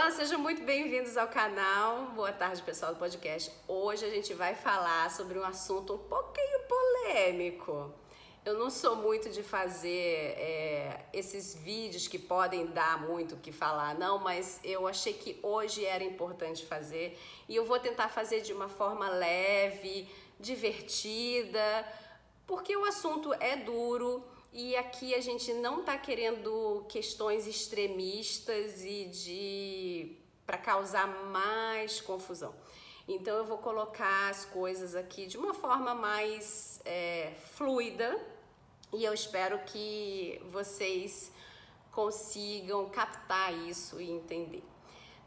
Olá, sejam muito bem-vindos ao canal. Boa tarde, pessoal do podcast. Hoje a gente vai falar sobre um assunto um pouquinho polêmico. Eu não sou muito de fazer esses vídeos que podem dar muito o que falar, não, mas eu achei que hoje era importante fazer e eu vou tentar fazer de uma forma leve, divertida, porque o assunto é duro. E aqui a gente não tá querendo questões extremistas e para causar mais confusão. Então eu vou colocar as coisas aqui de uma forma mais fluida e eu espero que vocês consigam captar isso e entender,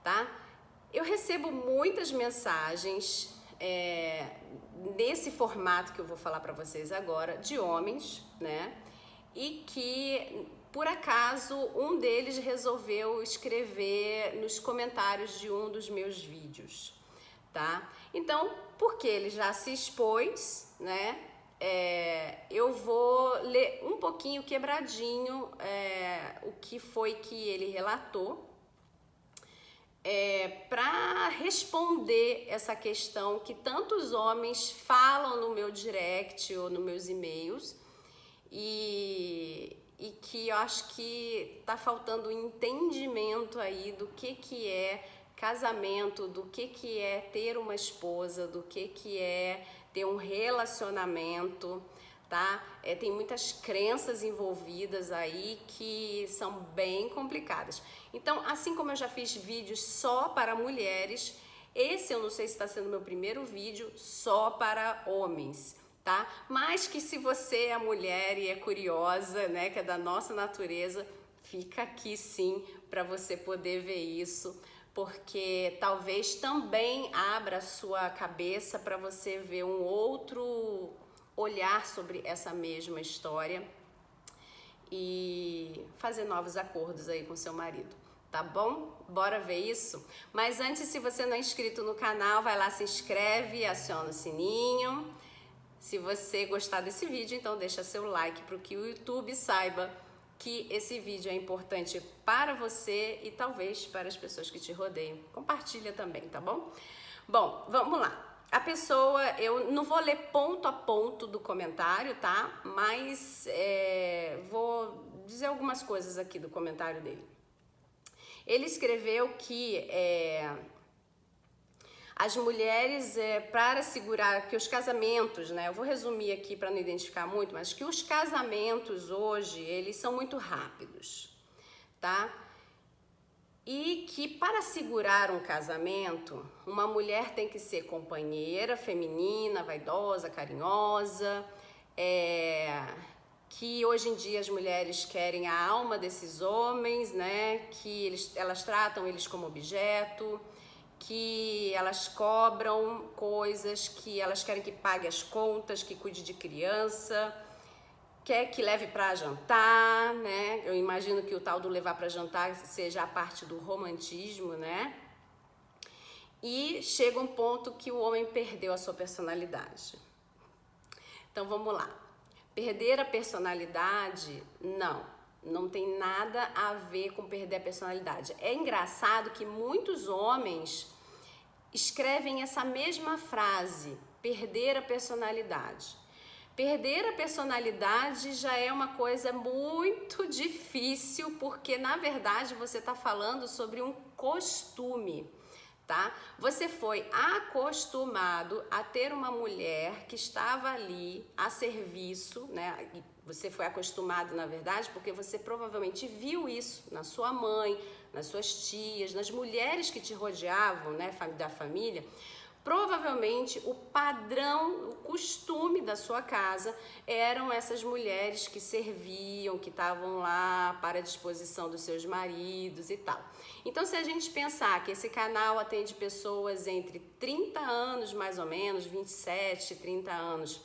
tá? Eu recebo muitas mensagens nesse formato que eu vou falar para vocês agora, de homens, né? E que, por acaso, um deles resolveu escrever nos comentários de um dos meus vídeos, tá? Então, porque ele já se expôs, né? Eu vou ler um pouquinho quebradinho o que foi que ele relatou para responder essa questão que tantos homens falam no meu direct ou nos meus e-mails e que eu acho que tá faltando entendimento aí do que é casamento, do que é ter uma esposa, do que é ter um relacionamento, tá? Tem muitas crenças envolvidas aí que são bem complicadas. Então, assim como eu já fiz vídeos só para mulheres, esse eu não sei se está sendo meu primeiro vídeo só para homens, tá? Mas que se você é mulher e é curiosa, né, que é da nossa natureza, fica aqui sim para você poder ver isso, porque talvez também abra a sua cabeça para você ver um outro olhar sobre essa mesma história e fazer novos acordos aí com seu marido. Tá bom? Bora ver isso? Mas antes, se você não é inscrito no canal, vai lá, se inscreve e aciona o sininho. Se você gostar desse vídeo, então deixa seu like para que o YouTube saiba que esse vídeo é importante para você e talvez para as pessoas que te rodeiam. Compartilha também, tá bom? Bom, vamos lá. A pessoa, eu não vou ler ponto a ponto do comentário, tá? Mas vou dizer algumas coisas aqui do comentário dele. Ele escreveu que as mulheres, para segurar que os casamentos, né? Eu vou resumir aqui para não identificar muito, mas que os casamentos hoje, eles são muito rápidos, tá? E que para segurar um casamento, uma mulher tem que ser companheira, feminina, vaidosa, carinhosa, que hoje em dia as mulheres querem a alma desses homens, né? Que elas tratam eles como objeto, que elas cobram coisas, que elas querem que pague as contas, que cuide de criança, quer que leve para jantar, né? Eu imagino que o tal do levar para jantar seja a parte do romantismo, né? E chega um ponto que o homem perdeu a sua personalidade. Então vamos lá. Perder a personalidade, não tem nada a ver com perder a personalidade. É engraçado que muitos homens escrevem essa mesma frase, perder a personalidade. Perder a personalidade já é uma coisa muito difícil, porque na verdade você está falando sobre um costume, tá? Você foi acostumado a ter uma mulher que estava ali a serviço, né? E você foi acostumado, na verdade, porque você provavelmente viu isso na sua mãe, nas suas tias, nas mulheres que te rodeavam, né, da família. Provavelmente o padrão, o costume da sua casa eram essas mulheres que serviam, que estavam lá para a disposição dos seus maridos e tal. Então, se a gente pensar que esse canal atende pessoas entre 30 anos, mais ou menos, 27, 30 anos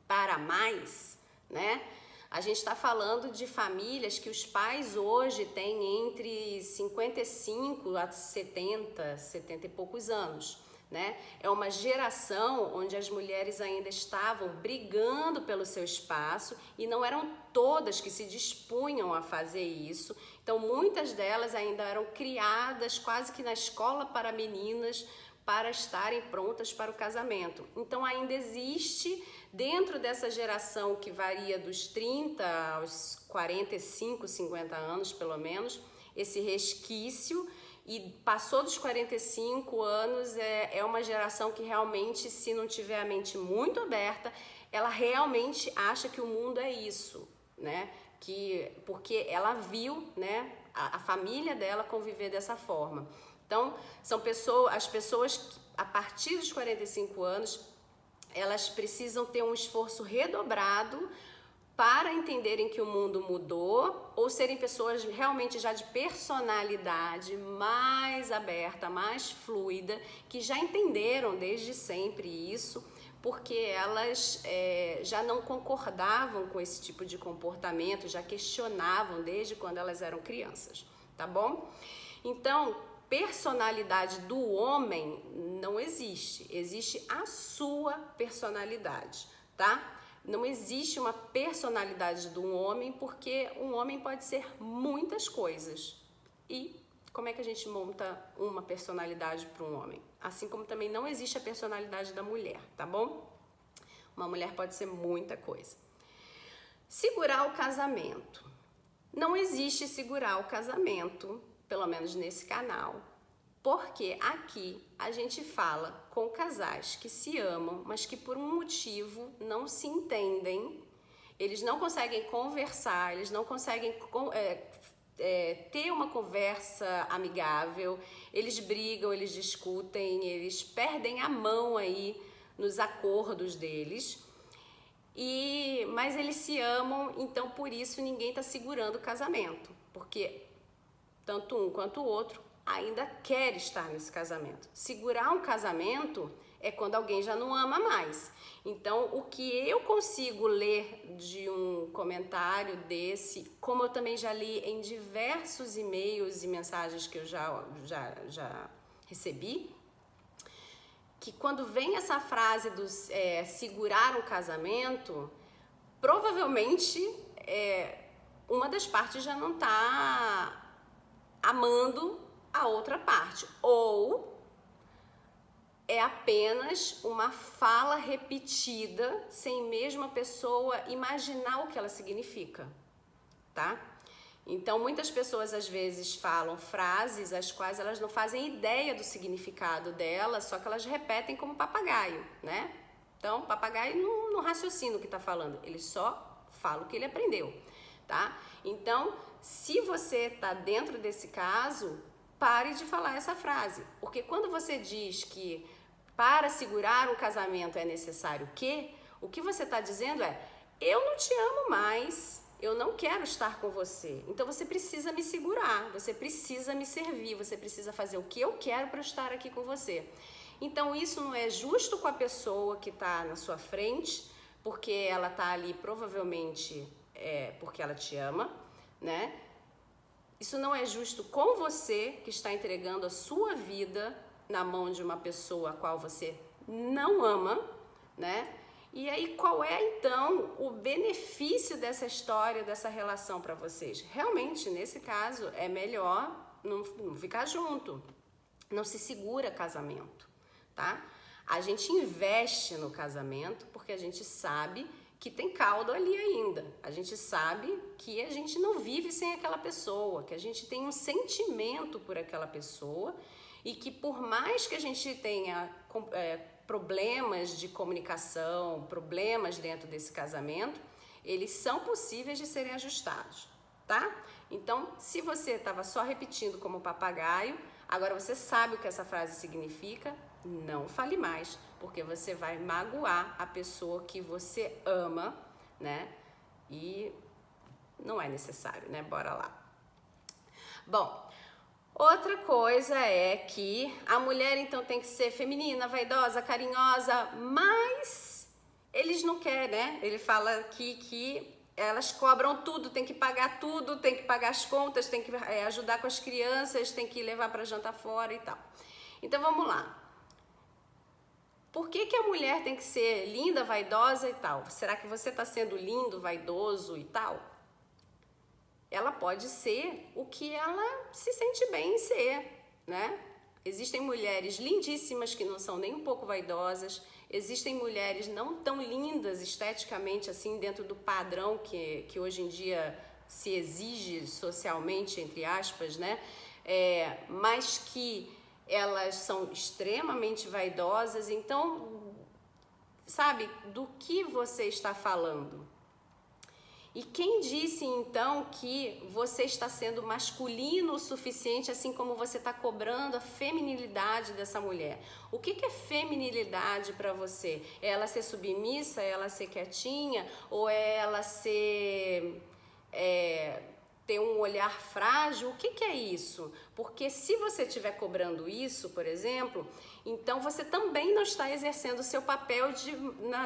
para mais, né? A gente está falando de famílias que os pais hoje têm entre 55 a 70 e poucos anos. né? É uma geração onde as mulheres ainda estavam brigando pelo seu espaço e não eram todas que se dispunham a fazer isso. Então, muitas delas ainda eram criadas quase que na escola para meninas para estarem prontas para o casamento. Então, ainda existe dentro dessa geração que varia dos 30 aos 45, 50 anos, pelo menos, esse resquício. E passou dos 45 anos, é uma geração que realmente, se não tiver a mente muito aberta, ela realmente acha que o mundo é isso, né? Porque ela viu, né, a família dela conviver dessa forma. Então, as pessoas que, a partir dos 45 anos, elas precisam ter um esforço redobrado para entenderem que o mundo mudou ou serem pessoas realmente já de personalidade mais aberta, mais fluida, que já entenderam desde sempre isso, porque elas já não concordavam com esse tipo de comportamento, já questionavam desde quando elas eram crianças, tá bom? Então, personalidade do homem não existe, existe a sua personalidade, tá? Não existe uma personalidade de um homem, porque um homem pode ser muitas coisas. E como é que a gente monta uma personalidade para um homem? Assim como também não existe a personalidade da mulher, tá bom? Uma mulher pode ser muita coisa. Segurar o casamento. Não existe segurar o casamento, pelo menos nesse canal. Porque aqui a gente fala com casais que se amam, mas que por um motivo não se entendem, eles não conseguem conversar, eles não conseguem ter uma conversa amigável, eles brigam, eles discutem, eles perdem a mão aí nos acordos deles, mas eles se amam, então por isso ninguém está segurando o casamento, porque tanto um quanto o outro ainda quer estar nesse casamento. Segurar um casamento é quando alguém já não ama mais. Então, o que eu consigo ler de um comentário desse, como eu também já li em diversos e-mails e mensagens que eu já recebi, que quando vem essa frase do segurar um casamento, provavelmente uma das partes já não está amando a outra parte, ou é apenas uma fala repetida sem mesmo a pessoa imaginar o que ela significa, tá? Então, muitas pessoas às vezes falam frases as quais elas não fazem ideia do significado dela, só que elas repetem como papagaio, né? Então, papagaio não raciocina o que está falando, ele só fala o que ele aprendeu, tá? Então, se você está dentro desse caso, pare de falar essa frase, porque quando você diz que para segurar um casamento é necessário o que você está dizendo é: eu não te amo mais, eu não quero estar com você, então você precisa me segurar, você precisa me servir, você precisa fazer o que eu quero para estar aqui com você. Então isso não é justo com a pessoa que está na sua frente, porque ela está ali provavelmente porque ela te ama, né? Isso não é justo com você, que está entregando a sua vida na mão de uma pessoa a qual você não ama, né? E aí, qual é, então, o benefício dessa história, dessa relação para vocês? Realmente, nesse caso, é melhor não ficar junto. Não se segura casamento, tá? A gente investe no casamento porque a gente sabe que tem caldo ali ainda. A gente sabe que a gente não vive sem aquela pessoa, que a gente tem um sentimento por aquela pessoa e que por mais que a gente tenha problemas de comunicação, problemas dentro desse casamento, eles são possíveis de serem ajustados, tá? Então, se você estava só repetindo como papagaio, agora você sabe o que essa frase significa, não fale mais, porque você vai magoar a pessoa que você ama, né? E não é necessário, né? Bora lá. Bom, outra coisa é que a mulher então tem que ser feminina, vaidosa, carinhosa, mas eles não querem, né? Ele fala aqui que elas cobram tudo, tem que pagar tudo, tem que pagar as contas, tem que ajudar com as crianças, tem que levar para jantar fora e tal. Então vamos lá. Por que que a mulher tem que ser linda, vaidosa e tal? Será que você está sendo lindo, vaidoso e tal? Ela pode ser o que ela se sente bem em ser, né? Existem mulheres lindíssimas que não são nem um pouco vaidosas, existem mulheres não tão lindas esteticamente assim dentro do padrão que hoje em dia se exige socialmente, entre aspas, né? Mas que elas são extremamente vaidosas. Então, sabe, do que você está falando? E quem disse então que você está sendo masculino o suficiente, assim como você está cobrando a feminilidade dessa mulher? O que é feminilidade para você? É ela ser submissa, é ela ser quietinha, ou é ela ser ter um olhar frágil? O que é isso? Porque se você estiver cobrando isso, por exemplo, então você também não está exercendo o seu papel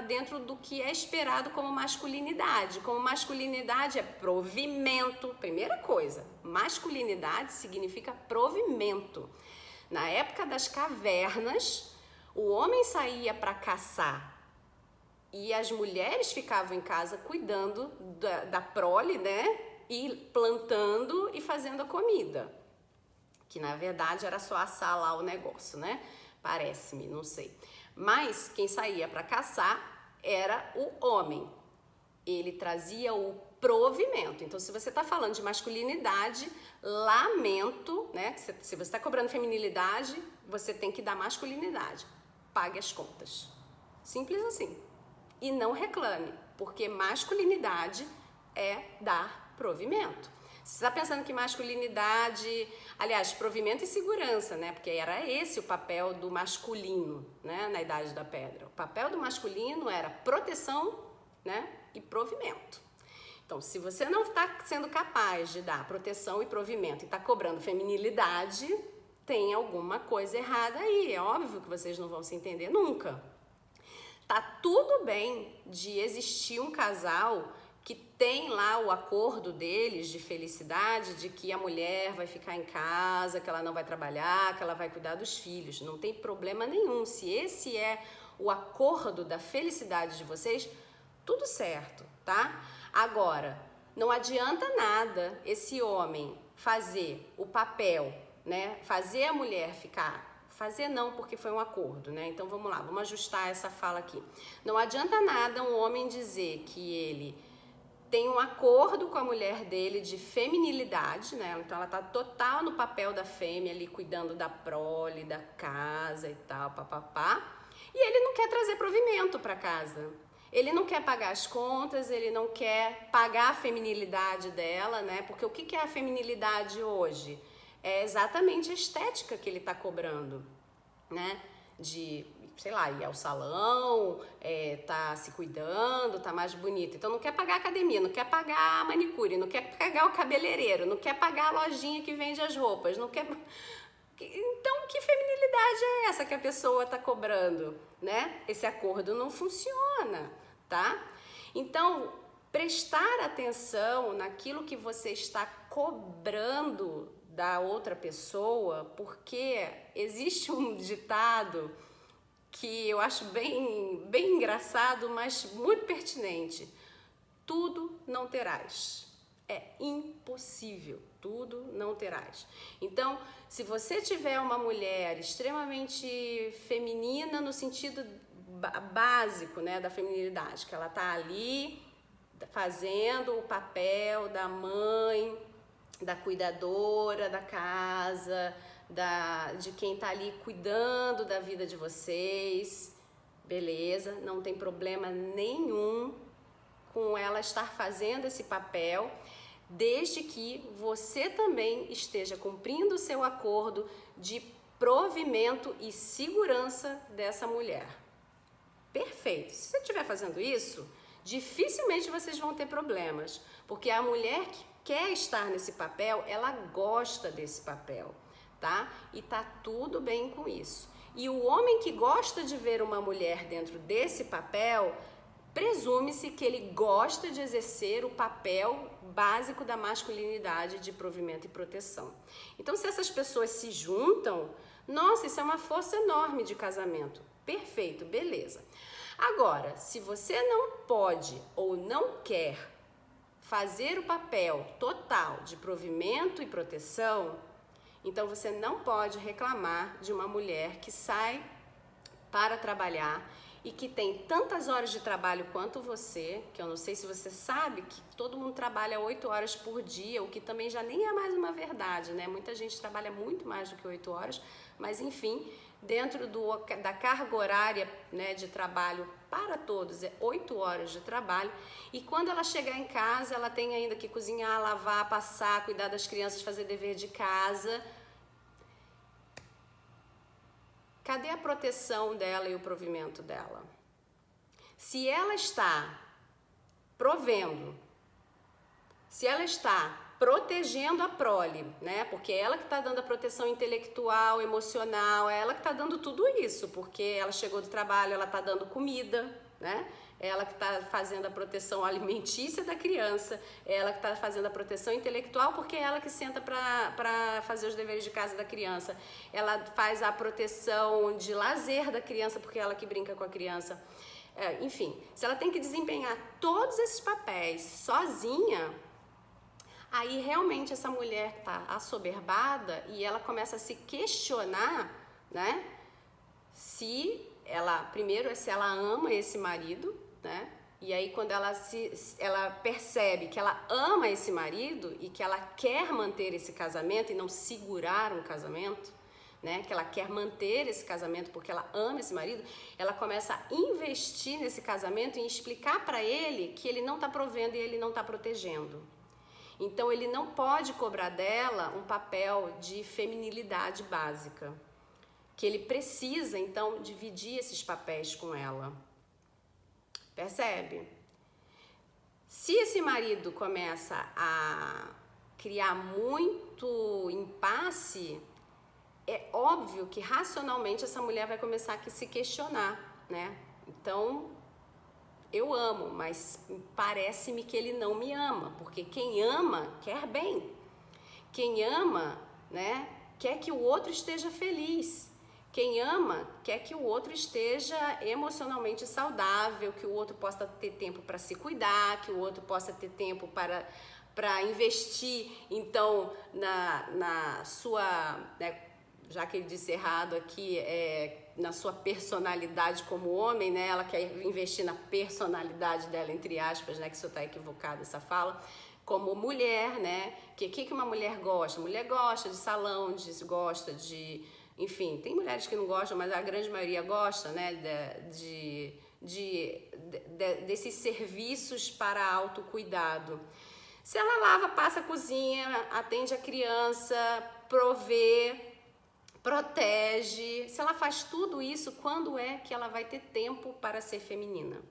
dentro do que é esperado como masculinidade. Como masculinidade é provimento. Primeira coisa, masculinidade significa provimento. Na época das cavernas, o homem saía para caçar e as mulheres ficavam em casa cuidando da prole, né? E plantando e fazendo a comida. Que na verdade era só assar lá o negócio, né? Parece-me, não sei. Mas quem saía para caçar era o homem. Ele trazia o provimento. Então, se você está falando de masculinidade, lamento, né? Se você está cobrando feminilidade, você tem que dar masculinidade. Pague as contas. Simples assim. E não reclame, porque masculinidade é dar provimento. Você está pensando que masculinidade, aliás, provimento e segurança, né? Porque era esse o papel do masculino, né? Na Idade da Pedra. O papel do masculino era proteção, né? E provimento. Então, se você não está sendo capaz de dar proteção e provimento e está cobrando feminilidade, tem alguma coisa errada aí. É óbvio que vocês não vão se entender nunca. Tá tudo bem de existir um casal que tem lá o acordo deles de felicidade, de que a mulher vai ficar em casa, que ela não vai trabalhar, que ela vai cuidar dos filhos. Não tem problema nenhum. Se esse é o acordo da felicidade de vocês, tudo certo, tá? Agora, não adianta nada esse homem fazer o papel, né? Fazer a mulher ficar... Fazer não, porque foi um acordo, né? Então vamos lá, vamos ajustar essa fala aqui. Não adianta nada um homem dizer que ele tem um acordo com a mulher dele de feminilidade, né? Então ela tá total no papel da fêmea ali, cuidando da prole, da casa e tal, papapá. E ele não quer trazer provimento para casa. Ele não quer pagar as contas, ele não quer pagar a feminilidade dela, né? Porque o que é a feminilidade hoje? É exatamente a estética que ele está cobrando, né? De, sei lá, ir ao salão, tá se cuidando, tá mais bonito. Então não quer pagar a academia, não quer pagar a manicure, não quer pagar o cabeleireiro, não quer pagar a lojinha que vende as roupas, não quer... Então que feminilidade é essa que a pessoa está cobrando, né? Esse acordo não funciona, tá? Então, prestar atenção naquilo que você está cobrando da outra pessoa, porque existe um ditado que eu acho bem engraçado, mas muito pertinente. Tudo não terás. É impossível, tudo não terás. Então, se você tiver uma mulher extremamente feminina no sentido básico, né, da feminilidade, que ela tá ali fazendo o papel da mãe, da cuidadora da casa, de quem tá ali cuidando da vida de vocês, beleza, não tem problema nenhum com ela estar fazendo esse papel, desde que você também esteja cumprindo o seu acordo de provimento e segurança dessa mulher. Perfeito. Se você estiver fazendo isso, dificilmente vocês vão ter problemas, porque a mulher que quer estar nesse papel, ela gosta desse papel, tá? E tá tudo bem com isso. E o homem que gosta de ver uma mulher dentro desse papel, presume-se que ele gosta de exercer o papel básico da masculinidade de provimento e proteção. Então, se essas pessoas se juntam, nossa, isso é uma força enorme de casamento. Perfeito, beleza. Agora, se você não pode ou não quer fazer o papel total de provimento e proteção, então você não pode reclamar de uma mulher que sai para trabalhar e que tem tantas horas de trabalho quanto você, que eu não sei se você sabe que todo mundo trabalha 8 horas por dia, o que também já nem é mais uma verdade, né? Muita gente trabalha muito mais do que 8 horas, mas enfim, dentro da carga horária, né, de trabalho para todos é 8 horas de trabalho, e quando ela chegar em casa, ela tem ainda que cozinhar, lavar, passar, cuidar das crianças, fazer dever de casa. Cadê a proteção dela e o provimento dela? Se ela está provendo, se ela está protegendo a prole, né? Porque é ela que está dando a proteção intelectual, emocional, é ela que está dando tudo isso, porque ela chegou do trabalho, ela está dando comida, né? É ela que está fazendo a proteção alimentícia da criança, é ela que está fazendo a proteção intelectual, porque é ela que senta para fazer os deveres de casa da criança. Ela faz a proteção de lazer da criança, porque é ela que brinca com a criança. Enfim, se ela tem que desempenhar todos esses papéis sozinha, aí realmente essa mulher está assoberbada e ela começa a se questionar, né? Se ela ama esse marido, né? E aí quando ela percebe que ela ama esse marido e que ela quer manter esse casamento e não segurar um casamento, né? Que ela quer manter esse casamento porque ela ama esse marido, ela começa a investir nesse casamento e explicar para ele que ele não está provendo e ele não está protegendo. Então ele não pode cobrar dela um papel de feminilidade básica, que ele precisa então dividir esses papéis com ela. Percebe? Se esse marido começa a criar muito impasse, é óbvio que racionalmente essa mulher vai começar a se questionar, né? Então, eu amo, mas parece-me que ele não me ama, porque quem ama quer bem. Quem ama, né, quer que o outro esteja feliz. Quem ama quer que o outro esteja emocionalmente saudável, que o outro possa ter tempo para se cuidar, que o outro possa ter tempo para investir, então, na sua, né, já que ele disse errado aqui, na sua personalidade como homem, né? Ela quer investir na personalidade dela, entre aspas, né? Que isso está equivocado, essa fala. Como mulher, né? Que uma mulher gosta? A mulher gosta de salão, gosta de... Enfim, tem mulheres que não gostam, mas a grande maioria gosta, né? Desses serviços para autocuidado. Se ela lava, passa a cozinha, atende a criança, provê, protege, se ela faz tudo isso, quando é que ela vai ter tempo para ser feminina?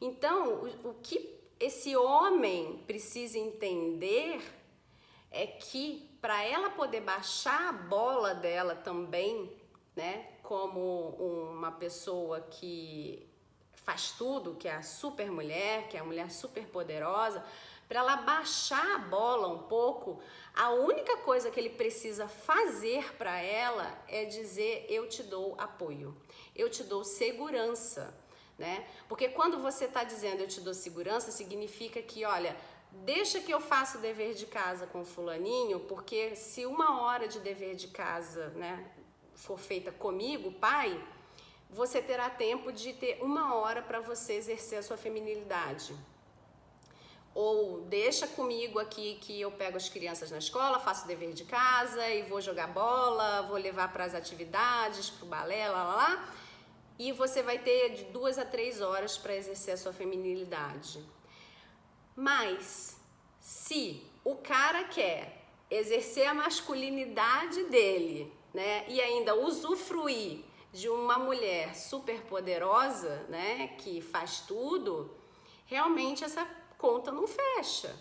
Então, o que esse homem precisa entender é que para ela poder baixar a bola dela também, né, como uma pessoa que faz tudo, que é a super mulher, que é a mulher super poderosa, para ela baixar a bola um pouco, a única coisa que ele precisa fazer para ela é dizer: eu te dou apoio, eu te dou segurança, né? Porque quando você está dizendo eu te dou segurança, significa que, olha, deixa que eu faça o dever de casa com o fulaninho, porque se 1 hora de dever de casa, né, for feita comigo, pai, você terá tempo de ter 1 hora para você exercer a sua feminilidade. Ou deixa comigo aqui que eu pego as crianças na escola, faço o dever de casa e vou jogar bola, vou levar para as atividades, para o balé, lá. E você vai ter de 2 a 3 horas para exercer a sua feminilidade. Mas, se o cara quer exercer a masculinidade dele, né, e ainda usufruir de uma mulher super poderosa, né, que faz tudo, realmente essa conta não fecha.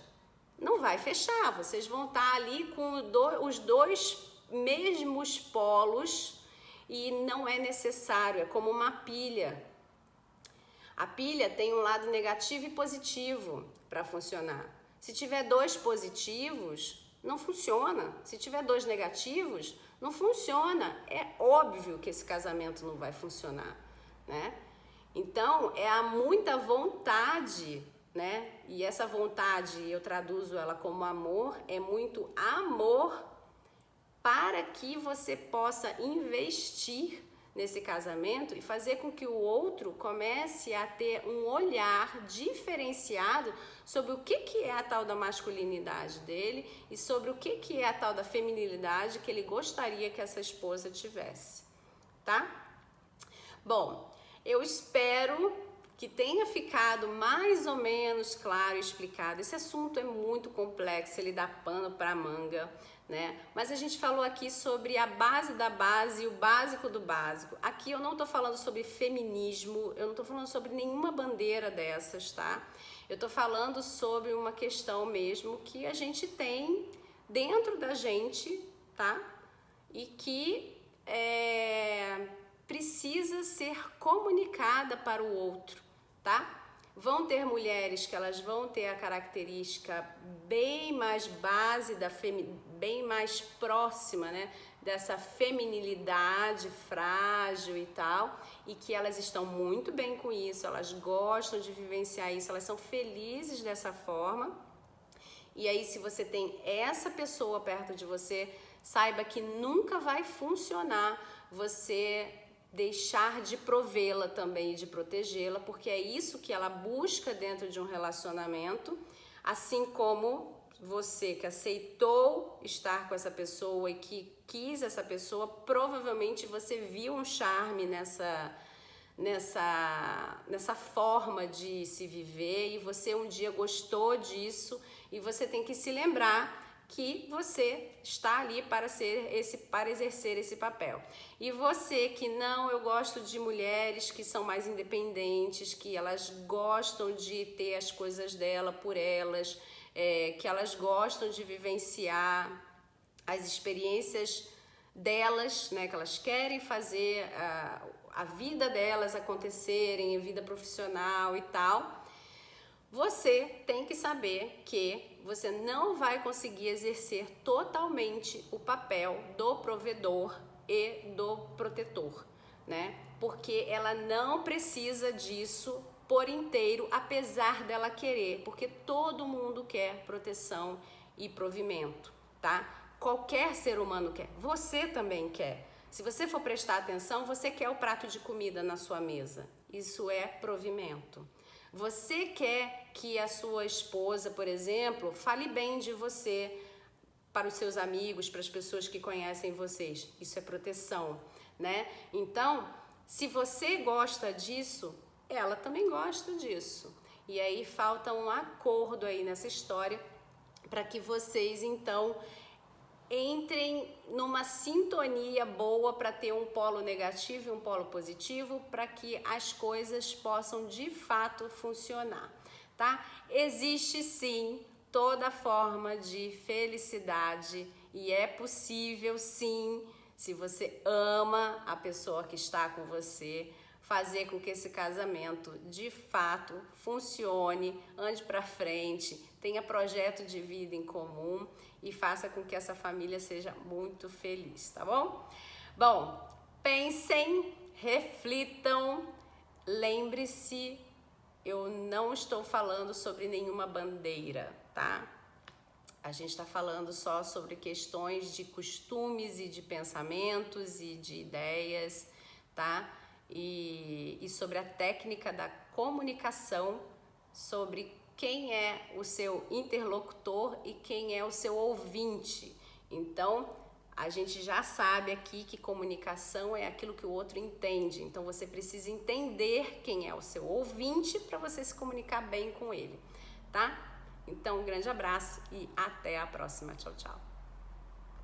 Não vai fechar. Vocês vão estar ali com os dois mesmos polos e não é necessário, é como uma pilha. A pilha tem um lado negativo e positivo para funcionar. Se tiver 2 positivos, não funciona. Se tiver 2 negativos, não funciona. É óbvio que esse casamento não vai funcionar, né? Então, é muita vontade, né? E essa vontade, eu traduzo ela como amor, é muito amor para que você possa investir nesse casamento e fazer com que o outro comece a ter um olhar diferenciado sobre o que é a tal da masculinidade dele e sobre o que é a tal da feminilidade que ele gostaria que essa esposa tivesse, tá? Bom, eu espero que tenha ficado mais ou menos claro e explicado. Esse assunto é muito complexo, ele dá pano para manga, né? Mas a gente falou aqui sobre a base da base e o básico do básico. Aqui eu não tô falando sobre feminismo, eu não tô falando sobre nenhuma bandeira dessas, tá? Eu tô falando sobre uma questão mesmo que a gente tem dentro da gente, tá? E que precisa ser comunicada para o outro, tá? Vão ter mulheres que elas vão ter a característica bem mais base, bem mais próxima, né? Dessa feminilidade frágil e tal, e que elas estão muito bem com isso, elas gostam de vivenciar isso, elas são felizes dessa forma. E aí, se você tem essa pessoa perto de você, saiba que nunca vai funcionar você deixar de provê-la também e de protegê-la, porque é isso que ela busca dentro de um relacionamento, assim como você que aceitou estar com essa pessoa e que quis essa pessoa, provavelmente você viu um charme nessa forma de se viver e você um dia gostou disso e você tem que se lembrar que você está ali para exercer esse papel. E você que não, eu gosto de mulheres que são mais independentes, que elas gostam de ter as coisas dela por elas, que elas gostam de vivenciar as experiências delas, né, que elas querem fazer a vida delas acontecerem, a vida profissional e tal. Você tem que saber que você não vai conseguir exercer totalmente o papel do provedor e do protetor, né? Porque ela não precisa disso por inteiro, apesar dela querer, porque todo mundo quer proteção e provimento, tá? Qualquer ser humano quer, você também quer. Se você for prestar atenção, você quer o prato de comida na sua mesa. Isso é provimento. Você quer que a sua esposa, por exemplo, fale bem de você para os seus amigos, para as pessoas que conhecem vocês. Isso é proteção, né? Então, se você gosta disso, ela também gosta disso. E aí falta um acordo aí nessa história para que vocês, então, entrem numa sintonia boa para ter um polo negativo e um polo positivo, para que as coisas possam de fato funcionar, tá? Existe sim toda forma de felicidade e é possível sim, se você ama a pessoa que está com você, fazer com que esse casamento de fato funcione, ande para frente, tenha projeto de vida em comum e faça com que essa família seja muito feliz, tá bom? Bom, pensem, reflitam, lembre-se, eu não estou falando sobre nenhuma bandeira, tá? A gente está falando só sobre questões de costumes e de pensamentos e de ideias, tá? E sobre a técnica da comunicação, sobre quem é o seu interlocutor e quem é o seu ouvinte. Então, a gente já sabe aqui que comunicação é aquilo que o outro entende. Então, você precisa entender quem é o seu ouvinte para você se comunicar bem com ele, tá? Então, um grande abraço e até a próxima. Tchau, tchau.